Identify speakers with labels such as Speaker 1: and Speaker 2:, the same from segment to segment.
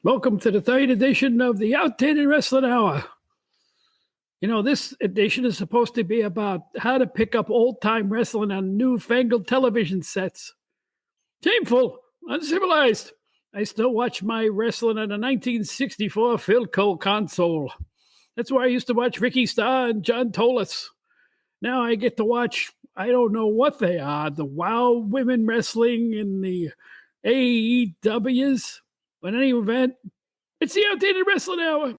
Speaker 1: Welcome to the third edition of the Outdated Wrestling Hour. You know, this edition is supposed to be about how to pick up old-time wrestling on newfangled television sets. Shameful, uncivilized. I still watch my wrestling on a 1964 Philco console. That's where I used to watch Ricky Starr and John Tolis. Now I get to watch, I don't know what they are, the WOW women wrestling and the AEWs. But in any event, it's the Outdated Wrestling Hour.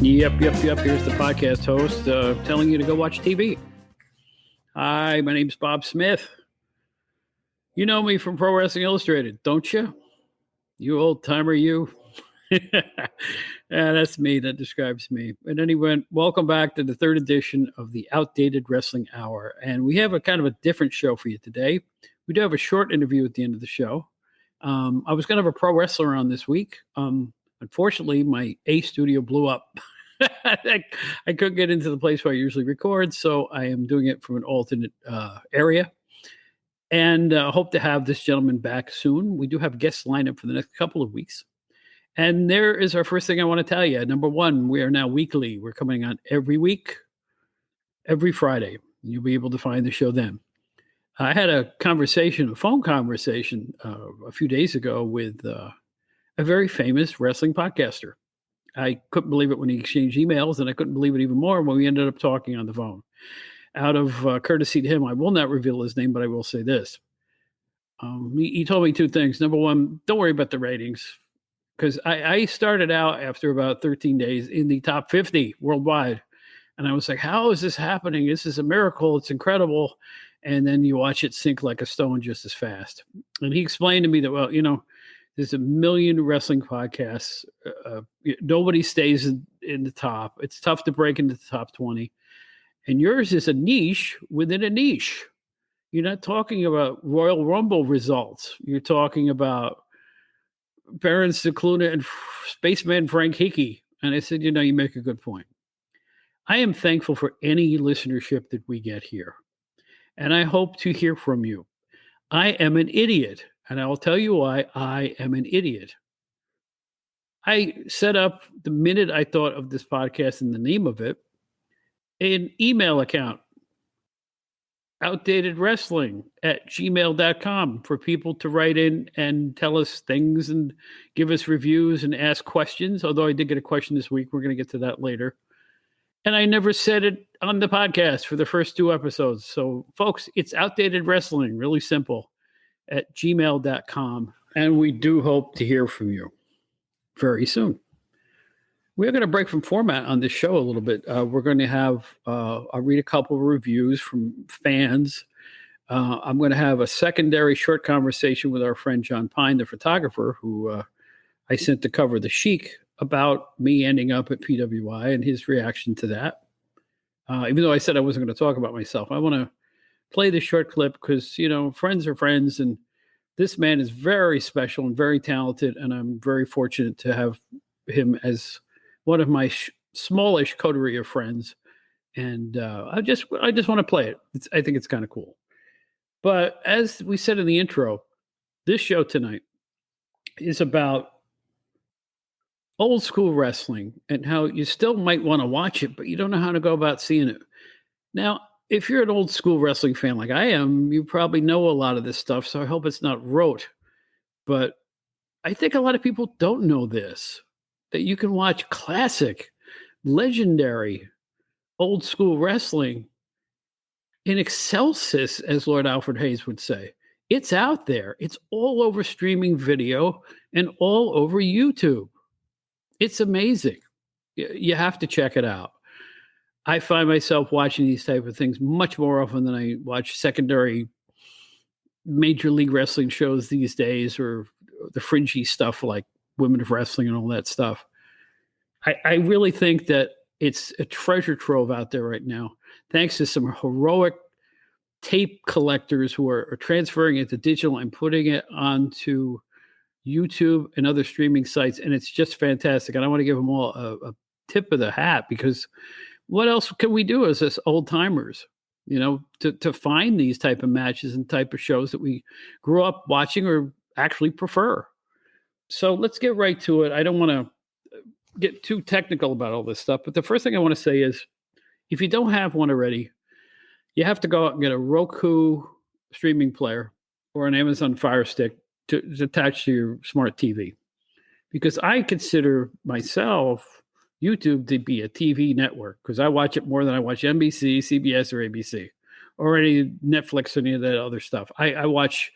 Speaker 1: Yep. Here's the podcast host telling you to go watch TV. Hi, my name's Bob Smith. You know me from Pro Wrestling Illustrated, don't you? You old timer, you. Yeah, that's me. That describes me. But anyway, welcome back to the third edition of the Outdated Wrestling Hour. And we have a kind of a different show for you today. We do have a short interview at the end of the show. I was going to have a pro wrestler on this week. Unfortunately, my A studio blew up. I couldn't get into the place where I usually record, so I am doing it from an alternate area. And hope to have this gentleman back soon. We do have guests lined up for the next couple of weeks. And there is our first thing I want to tell you. Number one, we are now weekly. We're coming on every week, every Friday. You'll be able to find the show then. I had a phone conversation a few days ago with a very famous wrestling podcaster. I couldn't believe it when he exchanged emails, and I couldn't believe it even more when we ended up talking on the phone. Out of courtesy to him, I will not reveal his name, but I will say this. He told me two things. Number one, don't worry about the ratings, because I started out after about 13 days in the top 50 worldwide, and I was like, how is this happening? This is a miracle. It's incredible. And then you watch it sink like a stone just as fast. And he explained to me that, well, you know, there's a million wrestling podcasts. Nobody stays in the top. It's tough to break into the top 20. And yours is a niche within a niche. You're not talking about Royal Rumble results. You're talking about Baron Cicluna and Spaceman Frank Hickey. And I said, you know, you make a good point. I am thankful for any listenership that we get here. And I hope to hear from you. I am an idiot. And I will tell you why I am an idiot. I set up, the minute I thought of this podcast and the name of it, an email account, outdatedwrestling@gmail.com, for people to write in and tell us things and give us reviews and ask questions. Although I did get a question this week. We're going to get to that later. And I never said it on the podcast for the first two episodes. So, folks, it's Outdated Wrestling, really simple, at gmail.com. And we do hope to hear from you very soon. We're going to break from format on this show a little bit. We're going to have, I'll read a couple of reviews from fans. I'm going to have a secondary short conversation with our friend Jon Pine, the photographer, who I sent to cover the Chic, about me ending up at PWI and his reaction to that. Even though I said I wasn't going to talk about myself, I want to play the short clip because, you know, friends are friends, and this man is very special and very talented, and I'm very fortunate to have him as one of my smallish coterie of friends. And I just want to play it. I think it's kind of cool. But as we said in the intro, this show tonight is about old school wrestling and how you still might want to watch it, but you don't know how to go about seeing it. Now, if you're an old school wrestling fan like I am, you probably know a lot of this stuff, so I hope it's not rote. But I think a lot of people don't know this, that you can watch classic, legendary, old school wrestling in excelsis, as Lord Alfred Hayes would say. It's out there. It's all over streaming video and all over YouTube. It's amazing. You have to check it out. I find myself watching these type of things much more often than I watch secondary Major League Wrestling shows these days, or the fringy stuff like Women of Wrestling and all that stuff. I really think that it's a treasure trove out there right now, thanks to some heroic tape collectors who are transferring it to digital and putting it onto YouTube and other streaming sites. And it's just fantastic. And I want to give them all a tip of the hat, because what else can we do as us old timers, to find these type of matches and type of shows that we grew up watching or actually prefer. So let's get right to it. I don't want to get too technical about all this stuff, but the first thing I want to say is, if you don't have one already, you have to go out and get a Roku streaming player or an Amazon Fire Stick to attach to your smart TV. Because I consider myself YouTube to be a TV network, because I watch it more than I watch NBC, CBS, or ABC, or any Netflix or any of that other stuff. I watch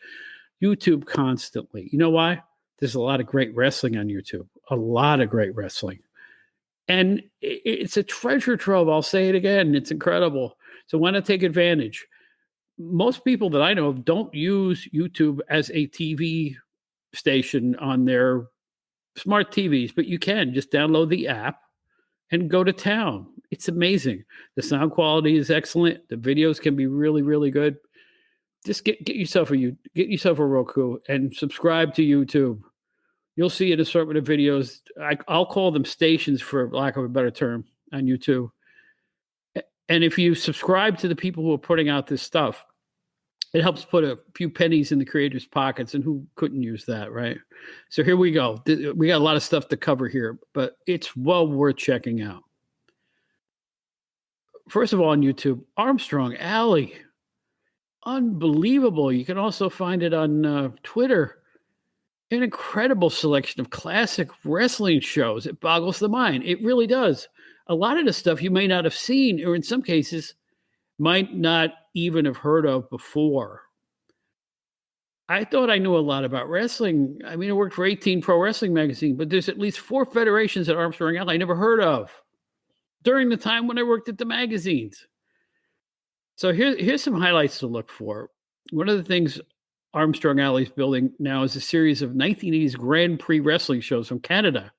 Speaker 1: YouTube constantly. You know why? There's a lot of great wrestling on YouTube, a lot of great wrestling. And it's a treasure trove. I'll say it again. It's incredible. So why not take advantage? Most people that I know of don't use YouTube as a TV station on their smart TVs, but you can just download the app and go to town. It's amazing. The sound quality is excellent. The videos can be really, really good. Just get yourself a Roku and subscribe to YouTube. You'll see an assortment of videos. I'll call them stations, for lack of a better term, on YouTube. And if you subscribe to the people who are putting out this stuff, it helps put a few pennies in the creators' pockets, and who couldn't use that, right? So here we go. We got a lot of stuff to cover here, but it's well worth checking out. First of all, on YouTube, Armstrong Alley. Unbelievable. You can also find it on Twitter. An incredible selection of classic wrestling shows. It boggles the mind. It really does. A lot of the stuff you may not have seen, or in some cases, might not even have heard of before. I thought I knew a lot about wrestling. I mean, I worked for 18 Pro Wrestling Magazine, but there's at least 4 federations at Armstrong Alley I never heard of during the time when I worked at the magazines. So here's some highlights to look for. One of the things Armstrong Alley's building now is a series of 1980s Grand Prix wrestling shows from Canada.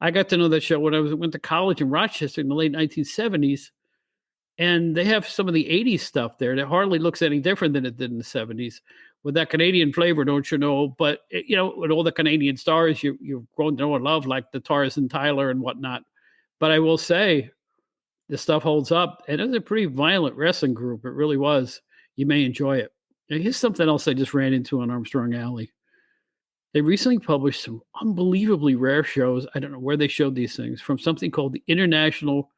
Speaker 1: I got to know that show when I went to college in Rochester in the late 1970s. And they have some of the 80s stuff there that hardly looks any different than it did in the 70s, with that Canadian flavor, don't you know? But, with all the Canadian stars you've grown to know and love, like the Tarzan Tyler and whatnot. But I will say, the stuff holds up. And it was a pretty violent wrestling group. It really was. You may enjoy it. And here's something else I just ran into on Armstrong Alley. They recently published some unbelievably rare shows. I don't know where they showed these things, from something called the International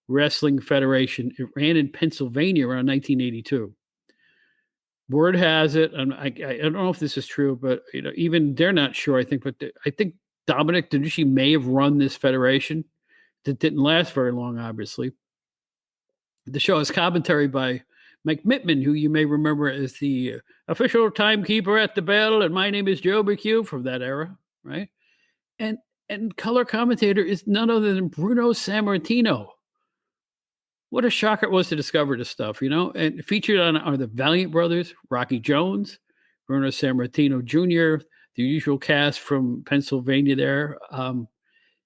Speaker 1: Wrestling Federation. It ran in Pennsylvania around 1982. Word has it, and I don't know if this is true, but even they're not sure. I think, but I think Dominic DeNucci may have run this federation. That didn't last very long, obviously. The show is commentary by Mike Mittman, who you may remember as the official timekeeper at the bell, and my name is Joe McHugh from that era, right? And color commentator is none other than Bruno Sammartino. What a shocker it was to discover this stuff, And featured on are the Valiant Brothers, Rocky Jones, Bruno Sammartino Jr., the usual cast from Pennsylvania there.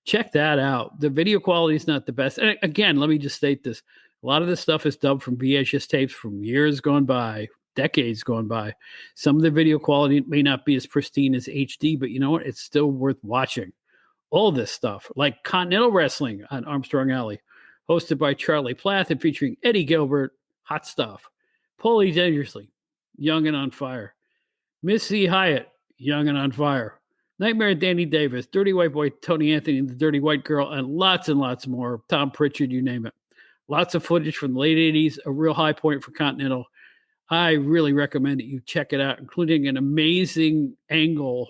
Speaker 1: Check that out. The video quality is not the best. And again, let me just state this. A lot of this stuff is dubbed from VHS tapes from years gone by, decades gone by. Some of the video quality may not be as pristine as HD, but you know what? It's still worth watching. All this stuff, like Continental Wrestling on Armstrong Alley, hosted by Charlie Plath and featuring Eddie Gilbert, hot stuff. Paulie Dangerously, young and on fire. Missy Hyatt, young and on fire. Nightmare Danny Davis, Dirty White Boy Tony Anthony and the Dirty White Girl, and lots more. Tom Pritchard, you name it. Lots of footage from the late 80s, a real high point for Continental. I really recommend that you check it out, including an amazing angle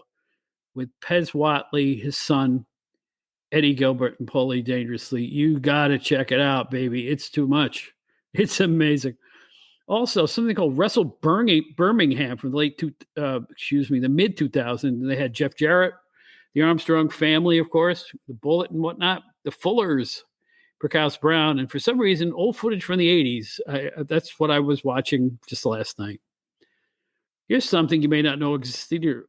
Speaker 1: with Pez Whatley, his son, Eddie Gilbert, and Paulie Dangerously. You got to check it out, baby. It's too much. It's amazing. Also, something called Wrestle Birmingham from the mid 2000s. They had Jeff Jarrett, the Armstrong family, of course, the Bullet and whatnot, the Fullers, Perkaus Brown, and for some reason, old footage from the 80s. That's what I was watching just last night. Here's something you may not know existed here.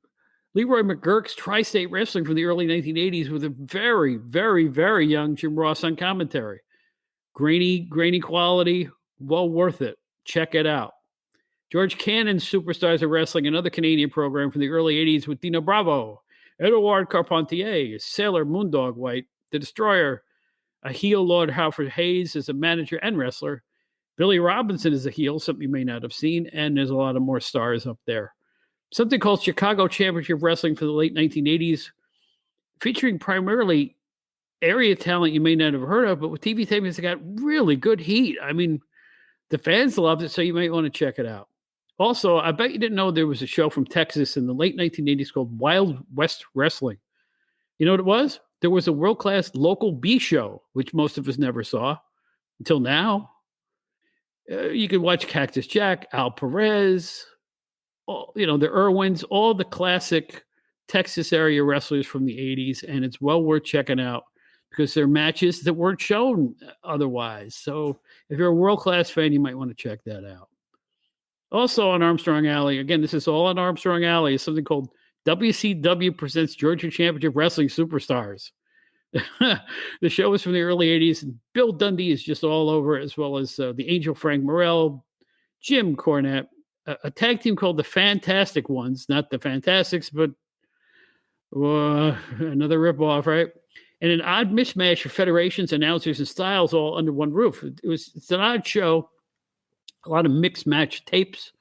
Speaker 1: Leroy McGurk's Tri-State Wrestling from the early 1980s with a very, very, very young Jim Ross on commentary. Grainy quality, well worth it. Check it out. George Cannon's Superstars of Wrestling, another Canadian program from the early 80s with Dino Bravo, Edouard Carpentier, Sailor Moondog White, The Destroyer, a heel Lord Halford Hayes as a manager and wrestler. Billy Robinson is a heel, something you may not have seen, and there's a lot of more stars up there. Something called Chicago Championship Wrestling for the late 1980s, featuring primarily area talent you may not have heard of, but with TV tapings, it got really good heat. I mean, the fans loved it, so you might want to check it out. Also, I bet you didn't know there was a show from Texas in the late 1980s called Wild West Wrestling. You know what it was? There was a world-class local B show, which most of us never saw until now. You could watch Cactus Jack, Al Perez, the Irwins, all the classic Texas area wrestlers from the 80s, and it's well worth checking out because they're matches that weren't shown otherwise. So if you're a world-class fan, you might want to check that out. Also on Armstrong Alley, again, this is all on Armstrong Alley, is something called WCW Presents Georgia Championship Wrestling Superstars. The show was from the early 80s, and Bill Dundee is just all over it, as well as the Angel Frank Morrell, Jim Cornette, a tag team called the Fantastic Ones, not the Fantastics, but another ripoff, right? And an odd mishmash of federations, announcers, and styles all under one roof. It's an odd show, a lot of mixed match tapes,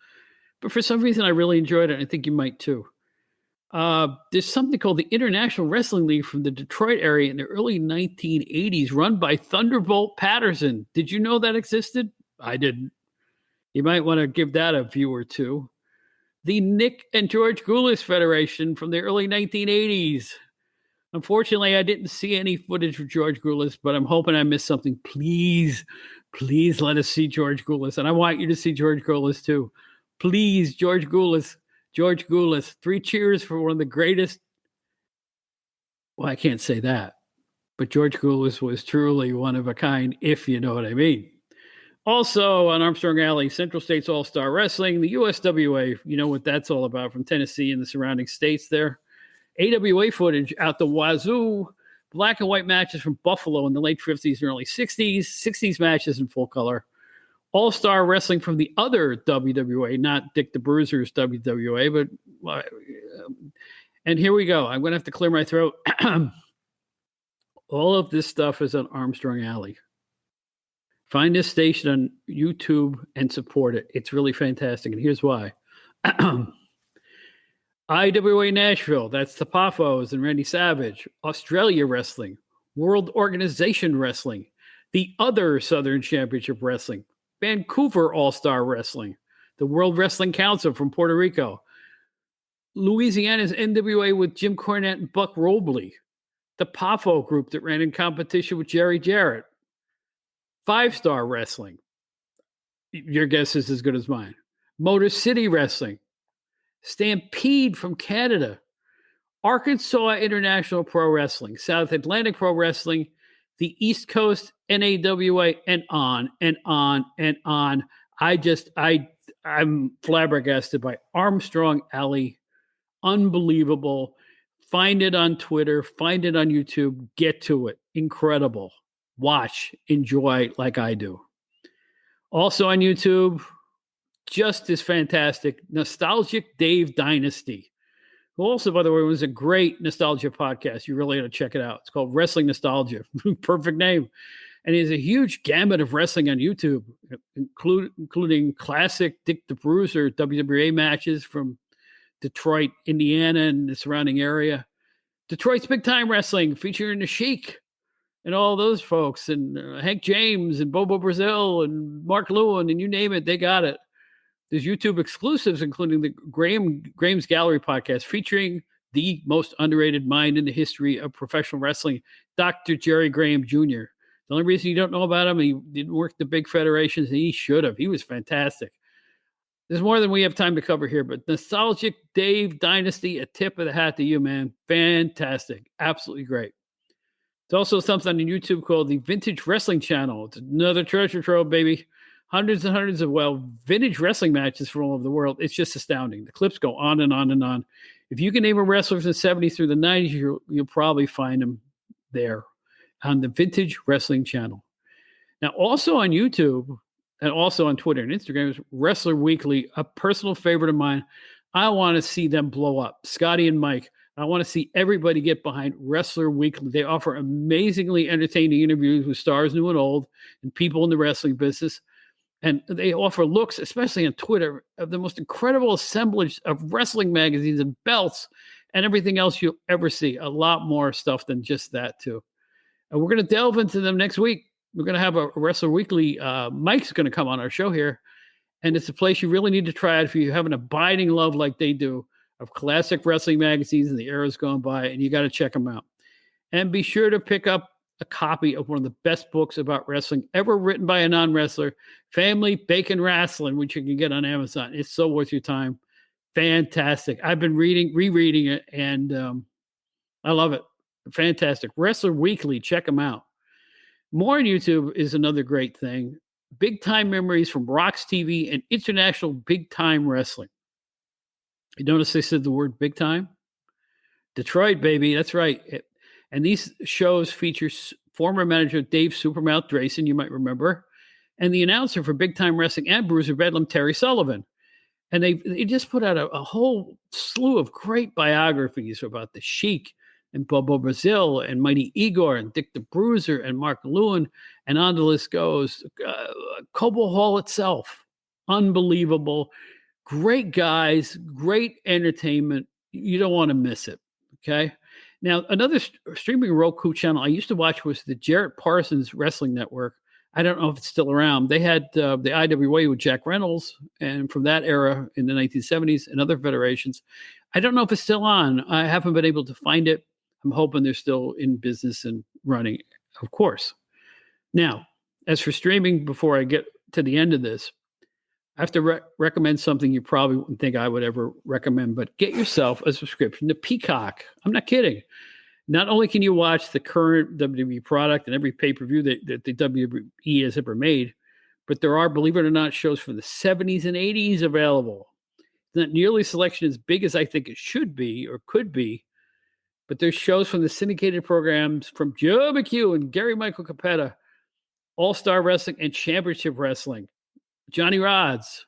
Speaker 1: but for some reason I really enjoyed it, and I think you might too. There's something called the International Wrestling League from the Detroit area in the early 1980s, run by Thunderbolt Patterson. Did you know that existed? I didn't. You might want to give that a view or two. The Nick and George Goulas Federation from the early 1980s. Unfortunately, I didn't see any footage of George Goulas, but I'm hoping I missed something. Please let us see George Goulas. And I want you to see George Goulas too. Please, George Goulas. 3 cheers for one of the greatest. Well, I can't say that, but George Goulas was truly one of a kind, if you know what I mean. Also on Armstrong Alley, Central States All-Star Wrestling, the USWA, you know what that's all about, from Tennessee and the surrounding states there. AWA footage out the wazoo, black and white matches from Buffalo in the late 50s and early 60s matches in full color. All-Star Wrestling from the other WWA, not Dick the Bruiser's WWA, but and here we go. I'm going to have to clear my throat. All of this stuff is on Armstrong Alley. Find this station on YouTube and support it. It's really fantastic, and here's why. IWA Nashville, that's the Poffos and Randy Savage. Australia Wrestling, World Organization Wrestling, the other Southern Championship Wrestling, Vancouver All-Star Wrestling, the World Wrestling Council from Puerto Rico, Louisiana's NWA with Jim Cornette and Buck Robley, the Poffo group that ran in competition with Jerry Jarrett, 5-Star Wrestling, your guess is as good as mine, Motor City Wrestling, Stampede from Canada, Arkansas International Pro Wrestling, South Atlantic Pro Wrestling, the East Coast NAWA, and on and on and on. I'm flabbergasted by Armstrong Alley. Unbelievable. Find it on Twitter. Find it on YouTube. Get to it. Incredible. Watch. Enjoy like I do. Also on YouTube, just as fantastic, Nostalgic Dave Dynasty, who also, by the way, was a great nostalgia podcast. You really ought to check it out. It's called Wrestling Nostalgia. Perfect name. And he has a huge gamut of wrestling on YouTube, including classic Dick the Bruiser WWA matches from Detroit, Indiana, and the surrounding area. Detroit's Big Time Wrestling, featuring the Sheik and all those folks, and Hank James and Bobo Brazil and Mark Lewin, and you name it, they got it. There's YouTube exclusives, including the Graham's Gallery podcast, featuring the most underrated mind in the history of professional wrestling, Dr. Jerry Graham Jr. The only reason you don't know about him, he didn't work the big federations, and he should have. He was fantastic. There's more than we have time to cover here, but Nostalgic Dave Dynasty, a tip of the hat to you, man. Fantastic. Absolutely great. There's also something on YouTube called the Vintage Wrestling Channel. It's another treasure trove, baby. Hundreds and hundreds of, vintage wrestling matches from all over the world. It's just astounding. The clips go on and on and on. If you can name a wrestler from the 70s through the 90s, you'll probably find them there on the Vintage Wrestling Channel. Now, also on YouTube and also on Twitter and Instagram is Wrestler Weekly, a personal favorite of mine. I want to see them blow up. Scotty and Mike, I want to see everybody get behind Wrestler Weekly. They offer amazingly entertaining interviews with stars new and old and people in the wrestling business. And they offer looks, especially on Twitter, of the most incredible assemblage of wrestling magazines and belts and everything else you'll ever see. A lot more stuff than just that, too. And we're going to delve into them next week. We're going to have a Wrestler Weekly. Mike's going to come on our show here. And it's a place you really need to try it if you have an abiding love like they do of classic wrestling magazines and the eras gone by. And you got to check them out. And be sure to pick up a copy of one of the best books about wrestling ever written by a non-wrestler, Family Bacon Wrestling, which you can get on Amazon. It's so worth your time. Fantastic. I've been rereading it, and I love it. Fantastic. Wrestler Weekly, check them out. More on YouTube is another great thing. Big Time Memories from Rocks TV and International Big Time Wrestling. You notice they said the word big time? Detroit, baby. That's right. And these shows feature former manager Dave Supermouth Drayson, you might remember, and the announcer for Big Time Wrestling and Bruiser Bedlam, Terry Sullivan. And they just put out a whole slew of great biographies about the Sheik and Bobo Brazil and Mighty Igor and Dick the Bruiser and Mark Lewin, and on the list goes. Cobo Hall itself, unbelievable. Great guys, great entertainment. You don't want to miss it, okay? Now, another streaming Roku channel I used to watch was the Jarrett Parsons Wrestling Network. I don't know if it's still around. They had the IWA with Jack Reynolds, and from that era in the 1970s and other federations. I don't know if it's still on. I haven't been able to find it. I'm hoping they're still in business and running, of course. Now, as for streaming, before I get to the end of this, I have to recommend something you probably wouldn't think I would ever recommend, but get yourself a subscription to Peacock. I'm not kidding. Not only can you watch the current WWE product and every pay-per-view that the WWE has ever made, but there are, believe it or not, shows from the 70s and 80s available. It's not nearly selection as big as I think it should be or could be, but there's shows from the syndicated programs from Joe McHugh and Gary Michael Capetta, All-Star Wrestling and Championship Wrestling, Johnny Rods,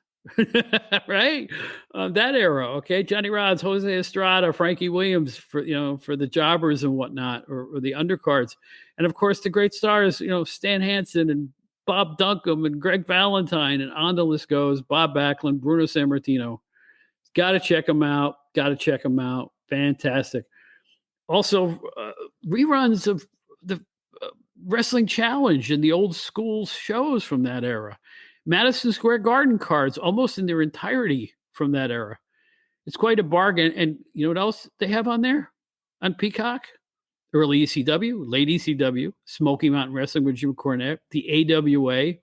Speaker 1: right? That era, okay? Johnny Rods, Jose Estrada, Frankie Williams for the jobbers and whatnot, or the undercards. And of course, the great stars, Stan Hansen and Bob Duncombe and Greg Valentine, and on the list goes, Bob Backlund, Bruno Sammartino. Got to check them out. Fantastic. Also, reruns of the Wrestling Challenge and the old school shows from that era. Madison Square Garden cards, almost in their entirety from that era. It's quite a bargain. And you know what else they have on there? On Peacock? Early ECW, late ECW, Smoky Mountain Wrestling with Jim Cornette, the AWA,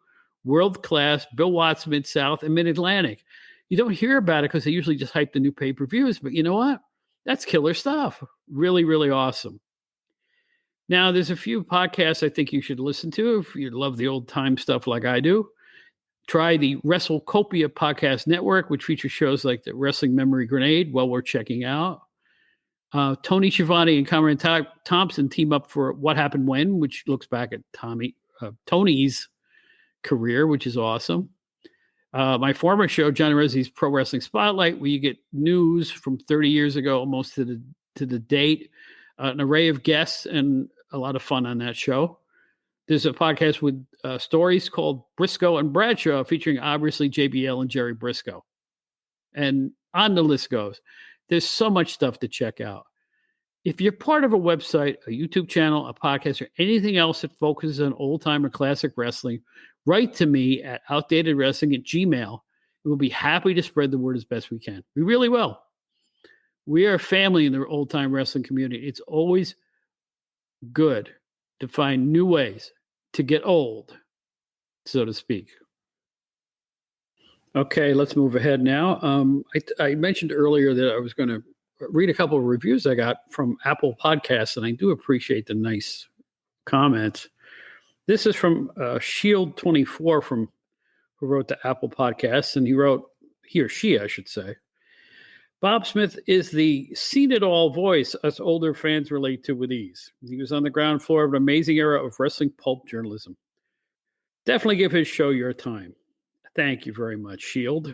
Speaker 1: World Class, Bill Watts Mid-South, and Mid-Atlantic. You don't hear about it because they usually just hype the new pay-per-views, but you know what? That's killer stuff. Really, really awesome. Now, there's a few podcasts I think you should listen to if you love the old-time stuff like I do. Try the WrestleCopia Podcast Network, which features shows like the Wrestling Memory Grenade, well worth checking out. Tony Schiavone and Cameron Thompson team up for What Happened When, which looks back at Tony's career, which is awesome. My former show, John Rezzi's Pro Wrestling Spotlight, where you get news from 30 years ago, almost to the date, an array of guests, and a lot of fun on that show. There's a podcast with stories called Briscoe and Bradshaw, featuring obviously JBL and Jerry Briscoe. And on the list goes. There's so much stuff to check out. If you're part of a website, a YouTube channel, a podcast, or anything else that focuses on old-time or classic wrestling, write to me at outdatedwrestling@gmail.com. We'll be happy to spread the word as best we can. We really will. We are a family in the old-time wrestling community. It's always good to find new ways to get old, so to speak. Okay, let's move ahead now. I mentioned earlier that I was going to read a couple of reviews I got from Apple Podcasts, and I do appreciate the nice comments. This is from Shield24 who wrote the Apple Podcasts, and he or she, I should say. Bob Smith is the seen it all voice us older fans relate to with ease. He was on the ground floor of an amazing era of wrestling pulp journalism. Definitely give his show your time. Thank you very much, Shield.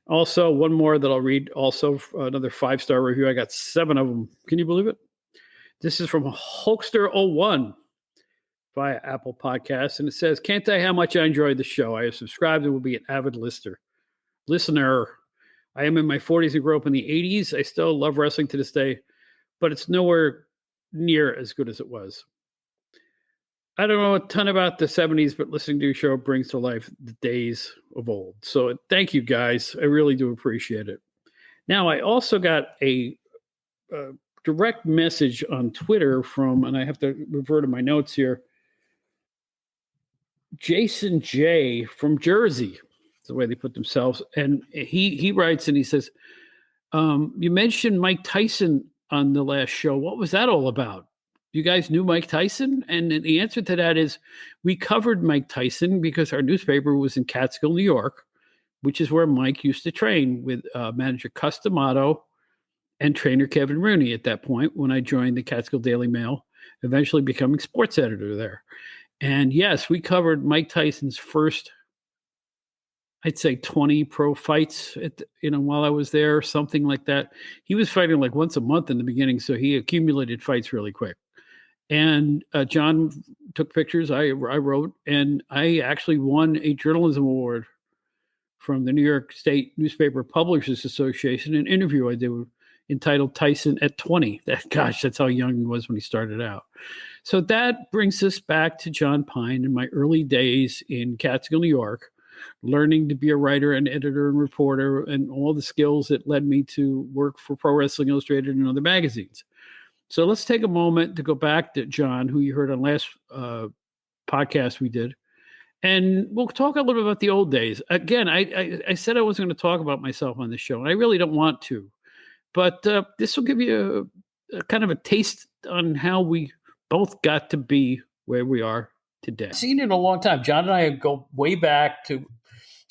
Speaker 1: Also, one more that I'll read. Also, another 5-star review. I got 7 of them. Can you believe it? This is from Hulkster01 via Apple Podcasts, and it says, "Can't tell you how much I enjoyed the show. I have subscribed and will be an avid listener. I am in my 40s and grew up in the 80s. I still love wrestling to this day, but it's nowhere near as good as it was. I don't know a ton about the 70s, but listening to your show brings to life the days of old. So thank you, guys. I really do appreciate it." Now, I also got a direct message on Twitter from, and I have to refer to my notes here, Jason J. from Jersey. That's the way they put themselves. And he writes and he says, "You mentioned Mike Tyson on the last show. What was that all about? You guys knew Mike Tyson?" And the answer to that is we covered Mike Tyson because our newspaper was in Catskill, New York, which is where Mike used to train with manager Customato and trainer Kevin Rooney at that point when I joined the Catskill Daily Mail, eventually becoming sports editor there. And yes, we covered Mike Tyson's first, I'd say 20 pro fights while I was there, something like that. He was fighting like once a month in the beginning, so he accumulated fights really quick. And John took pictures, I wrote, and I actually won a journalism award from the New York State Newspaper Publishers Association, an interview I did entitled Tyson at 20. That's how young he was when he started out. So that brings us back to Jon Pine in my early days in Catskill, New York, learning to be a writer and editor and reporter and all the skills that led me to work for Pro Wrestling Illustrated and other magazines. So let's take a moment to go back to John, who you heard on last podcast we did, and we'll talk a little bit about the old days. Again, I said I wasn't going to talk about myself on this show, and I really don't want to, but this will give you a kind of a taste on how we both got to be where we are today. I've seen it in a long time. John and I go way back to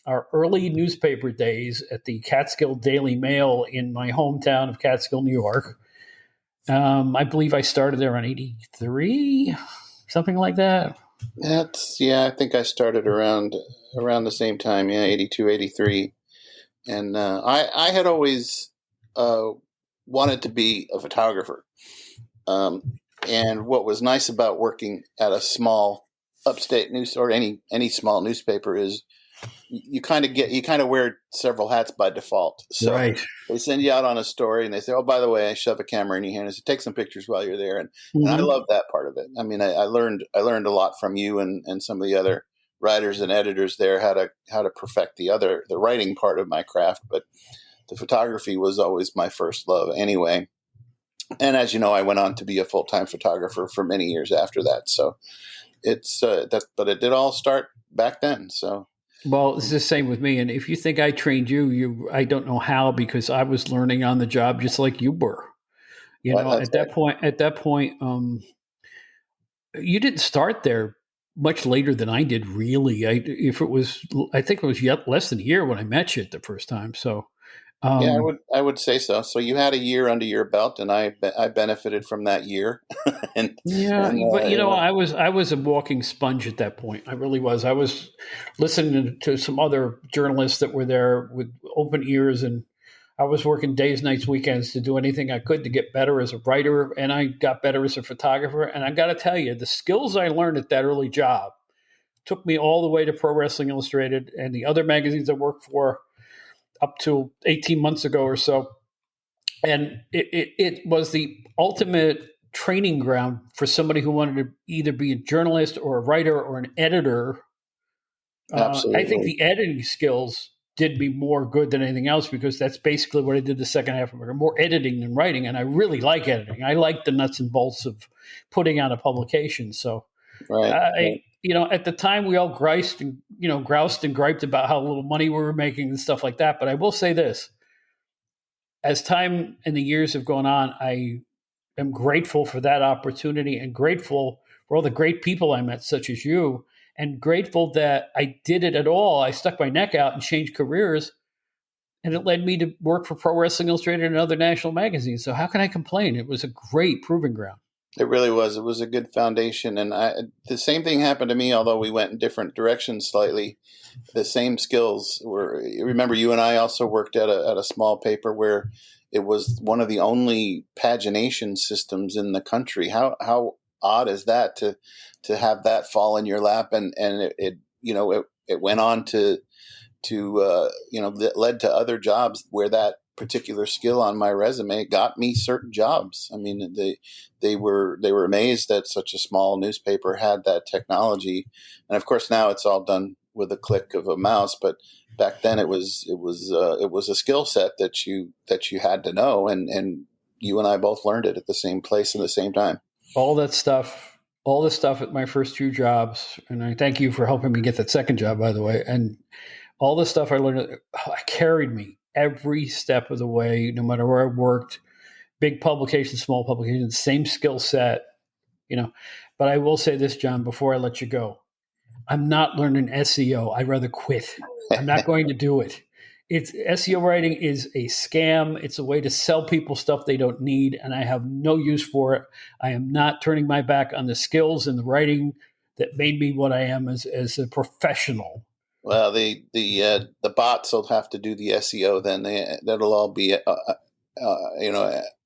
Speaker 1: our early newspaper days at the Catskill Daily Mail in my hometown of Catskill, New York. I believe I started there around 83, something like that.
Speaker 2: I think I started around the same time, 82, 83. And I had always wanted to be a photographer. And what was nice about working at a small upstate news or any small newspaper is you kind of wear several hats by default. So
Speaker 1: right.
Speaker 2: They send you out on a story and they say, "Oh, by the way, I shove a camera in your hand and say, take some pictures while you're there." And I love that part of it. I mean, I learned a lot from you and some of the other writers and editors there how to perfect the writing part of my craft. But the photography was always my first love anyway. And as you know, I went on to be a full-time photographer for many years after that. So it's but it did all start back then. So.
Speaker 1: Well, it's the same with me. And if you think I trained you, I don't know how, because I was learning on the job just like you were. At that point, you didn't start there much later than I did, really. I think it was yet less than a year when I met you the first time. So,
Speaker 2: I would say so. So you had a year under your belt, and I benefited from that year.
Speaker 1: But I was a walking sponge at that point. I really was. I was listening to some other journalists that were there with open ears, and I was working days, nights, weekends to do anything I could to get better as a writer, and I got better as a photographer. And I got to tell you, the skills I learned at that early job took me all the way to Pro Wrestling Illustrated and the other magazines I worked for up to 18 months ago or so. And it was the ultimate training ground for somebody who wanted to either be a journalist or a writer or an editor.
Speaker 2: Absolutely.
Speaker 1: I think the editing skills did me more good than anything else, because that's basically what I did the second half of my career, more editing than writing. And I really like editing. I like the nuts and bolts of putting out a publication. So,
Speaker 2: right.
Speaker 1: At the time we all groused and griped about how little money we were making and stuff like that. But I will say this: as time and the years have gone on, I am grateful for that opportunity and grateful for all the great people I met, such as you, and grateful that I did it at all. I stuck my neck out and changed careers And it led me to work for Pro Wrestling Illustrated and other national magazines. So how can I complain? It was a great proving ground.
Speaker 2: It really was. It was a good foundation. And the same thing happened to me, although we went in different directions slightly. The same skills were. Remember, you and I also worked at a small paper where it was one of the only pagination systems in the country. How odd is that to have that fall in your lap? And it went on to that led to other jobs where that particular skill on my resume got me certain jobs. I mean, they were amazed that such a small newspaper had that technology. And of course now it's all done with a click of a mouse, but back then it was a skill set that you had to know, and you and I both learned it at the same place at the same time.
Speaker 1: All this stuff at my first two jobs, and I thank you for helping me get that second job, by the way. And all the stuff I learned carried me every step of the way, no matter where I worked, big publications, small publications, same skill set, But I will say this, John, before I let you go, I'm not learning SEO. I'd rather quit. I'm not going to do it. SEO writing is a scam. It's a way to sell people stuff they don't need, and I have no use for it. I am not turning my back on the skills and the writing that made me what I am as a professional.
Speaker 2: Well, the bots will have to do the SEO. Then that'll all be,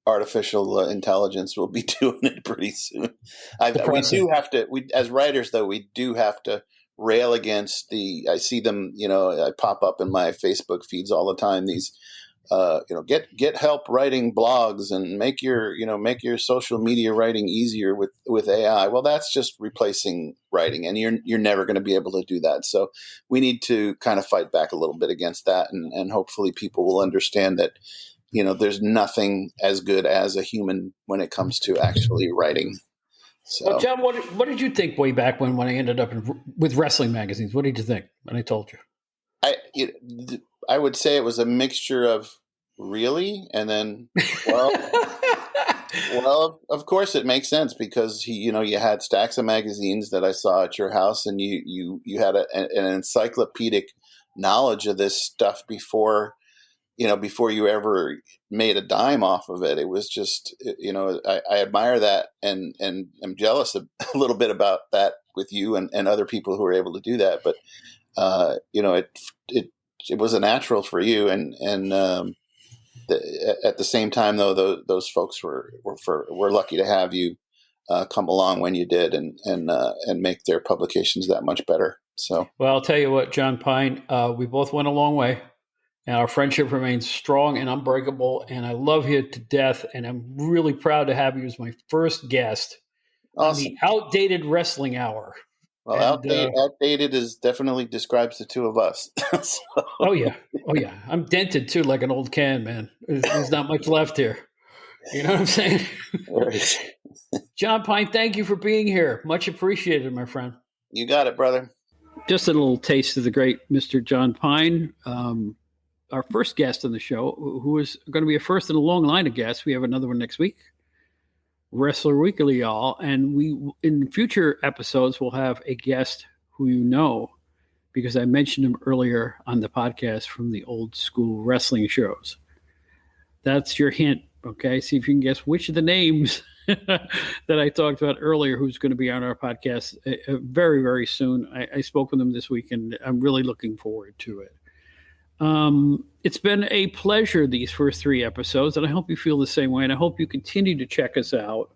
Speaker 2: artificial intelligence will be doing it pretty soon. We do have to. As writers, though, we do have to rail against I see them. I pop up in my Facebook feeds all the time. These, get help writing blogs and make your social media writing easier with AI. Well, that's just replacing writing, and you're never going to be able to do that. So we need to kind of fight back a little bit against that, and hopefully people will understand that, there's nothing as good as a human when it comes to actually writing. So,
Speaker 1: well, John, what did you think way back when I ended up with wrestling magazines? What did you think when I told you?
Speaker 2: I would say it was a mixture of really, and then well, of course it makes sense because you had stacks of magazines that I saw at your house, and you had an encyclopedic knowledge of this stuff before you ever made a dime off of it. It was just, I admire that, and I'm jealous a little bit about that with you and other people who are able to do that. But it was a natural for you, and at the same time, though, those folks were lucky to have you come along when you did, and make their publications that much better. So,
Speaker 1: well, I'll tell you what, Jon Pine, we both went a long way, and our friendship remains strong and unbreakable. And I love you to death, and I'm really proud to have you as my first guest on the Outdated Wrestling Hour.
Speaker 2: Well, outdated is definitely describes the two of us.
Speaker 1: So. Oh yeah. I'm dented too, like an old can, man. There's not much left here. You know what I'm saying?
Speaker 2: Right.
Speaker 1: Jon Pine, thank you for being here. Much appreciated, my friend.
Speaker 2: You got it, brother.
Speaker 1: Just a little taste of the great Mr. Jon Pine, our first guest on the show, who is going to be a first in a long line of guests. We have another one next week. Wrestler Weekly, y'all. And we, in future episodes, we'll have a guest who because I mentioned him earlier on the podcast from the old school wrestling shows. That's your hint, okay? See if you can guess which of the names that I talked about earlier who's going to be on our podcast very, very soon. I spoke with him this week, and I'm really looking forward to it. It's been a pleasure these first 3 episodes, and I hope you feel the same way, and I hope you continue to check us out.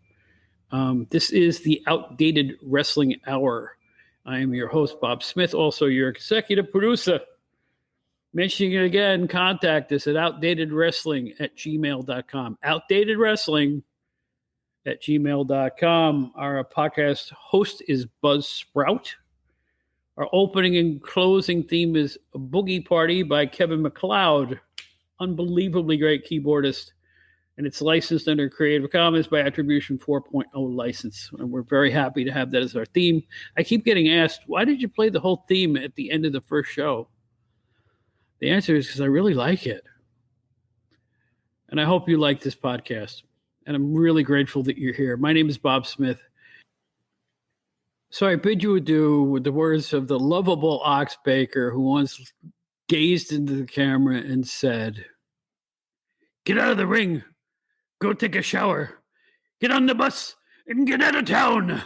Speaker 1: This is the Outdated Wrestling Hour. I am your host, Bob Smith, also your executive producer. Mentioning it again, contact us at outdatedwrestling@gmail.com. outdatedwrestling@gmail.com. Our podcast host is Buzz Sprout. Our opening and closing theme is Boogie Party by Kevin MacLeod, unbelievably great keyboardist, and it's licensed under Creative Commons by Attribution 4.0 license. And we're very happy to have that as our theme. I keep getting asked, why did you play the whole theme at the end of the first show? The answer is because I really like it. And I hope you like this podcast. And I'm really grateful that you're here. My name is Bob Smith. So I bid you adieu with the words of the lovable Ox Baker, who once gazed into the camera and said, "Get out of the ring. Go take a shower. Get on the bus and get out of town."